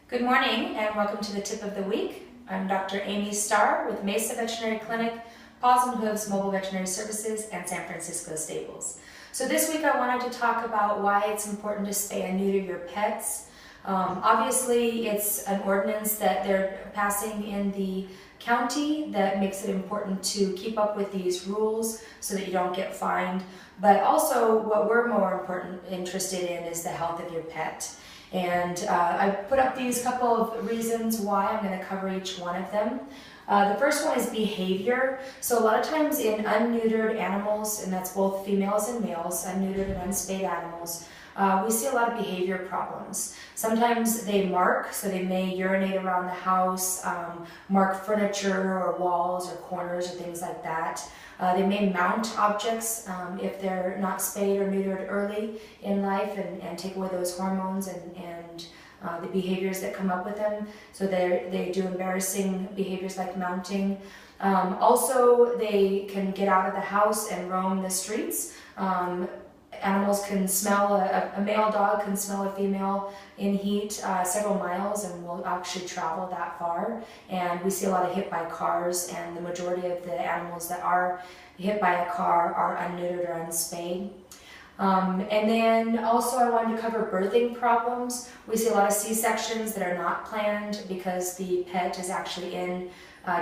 Good morning and welcome to the Tip of the Week. I'm Dr. Amy Starr with Mesa Veterinary Clinic, Paws and Hooves Mobile Veterinary Services, and San Francisco Stables. So this week I wanted to talk about why it's important to spay and neuter your pets. Obviously it's an ordinance that they're passing in the county that makes it important to keep up with these rules so that you don't get fined. But also what we're more interested in is the health of your pet. And I put up these couple of reasons why. I'm going to cover each one of them. The first one is behavior. So a lot of times in unneutered animals, and that's both females and males, unneutered and unspayed animals, we see a lot of behavior problems. Sometimes they mark, so they may urinate around the house, mark furniture or walls or corners or things like that. They may mount objects if they're not spayed or neutered early in life and take away those hormones and the behaviors that come up with them. So they do embarrassing behaviors like mounting. Also, they can get out of the house and roam the streets. Animals can smell, a male dog can smell a female in heat several miles and will actually travel that far. And we see a lot of hit by cars, and the majority of the animals that are hit by a car are unneutered or unspayed. And then also I wanted to cover birthing problems. We see a lot of C-sections that are not planned because the pet is actually in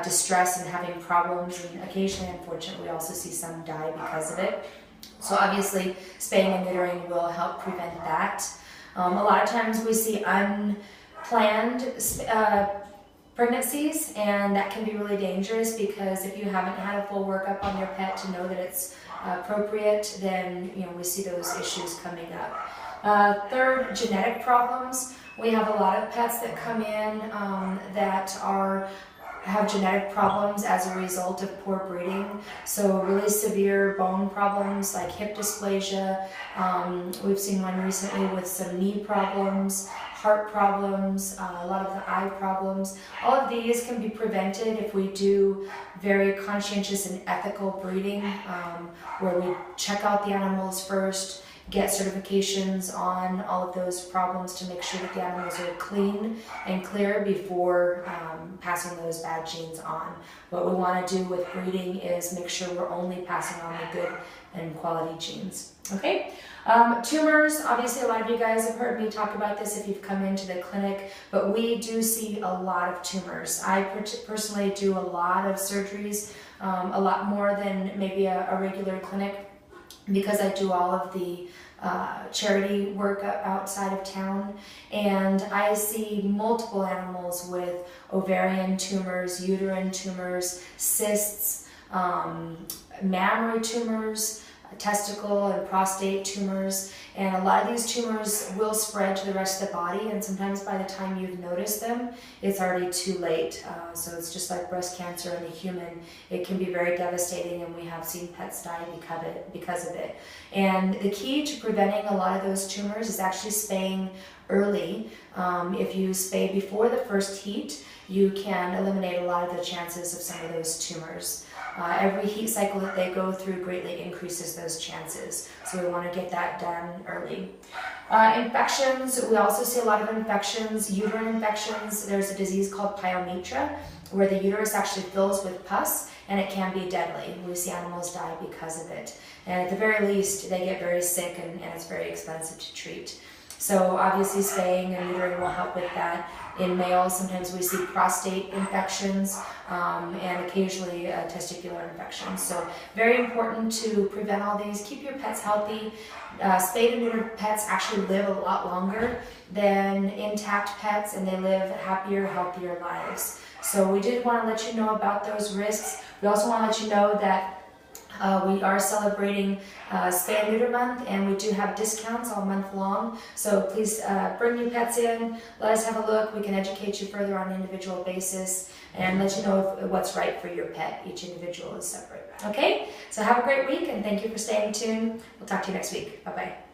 distress and having problems, and occasionally, unfortunately, we also see some die because of it. So obviously, spaying and neutering will help prevent that. A lot of times we see unplanned pregnancies, and that can be really dangerous because if you haven't had a full workup on your pet to know that it's appropriate, then we see those issues coming up. Third, genetic problems. We have a lot of pets that come in that have genetic problems as a result of poor breeding. So really severe bone problems like hip dysplasia. We've seen one recently with some knee problems, heart problems, a lot of the eye problems. All of these can be prevented if we do very conscientious and ethical breeding, where we check out the animals first, get certifications on all of those problems to make sure that the animals are clean and clear before passing those bad genes on. What we want to do with breeding is make sure we're only passing on the good and quality genes. Okay? Tumors, obviously a lot of you guys have heard me talk about this if you've come into the clinic, but we do see a lot of tumors. I personally do a lot of surgeries, a lot more than maybe a regular clinic, because I do all of the charity work outside of town, and I see multiple animals with ovarian tumors, uterine tumors, cysts, mammary tumors, testicle and prostate tumors, and a lot of these tumors will spread to the rest of the body, and sometimes by the time you've noticed them, it's already too late. So it's just like breast cancer in a human. It can be very devastating, and we have seen pets die because of it. And the key to preventing a lot of those tumors is actually spaying early. If you spay before the first heat, you can eliminate a lot of the chances of some of those tumors. Every heat cycle that they go through greatly increases those chances, so we want to get that done early. Infections, we also see a lot of infections, uterine infections. There's a disease called pyometra, where the uterus actually fills with pus, and it can be deadly. We see animals die because of it. And at the very least, they get very sick, and it's very expensive to treat. So obviously spaying and neutering will help with that. In males, sometimes we see prostate infections and occasionally testicular infections. So very important to prevent all these. Keep your pets healthy. Spayed and neutered pets actually live a lot longer than intact pets, and they live happier, healthier lives. So we did want to let you know about those risks. We also want to let you know that we are celebrating Spay and Neuter Month, and we do have discounts all month long. So please bring your pets in, let us have a look. We can educate you further on an individual basis and let you know what's right for your pet. Each individual is separate. Okay? So have a great week, and thank you for staying tuned. We'll talk to you next week. Bye-bye.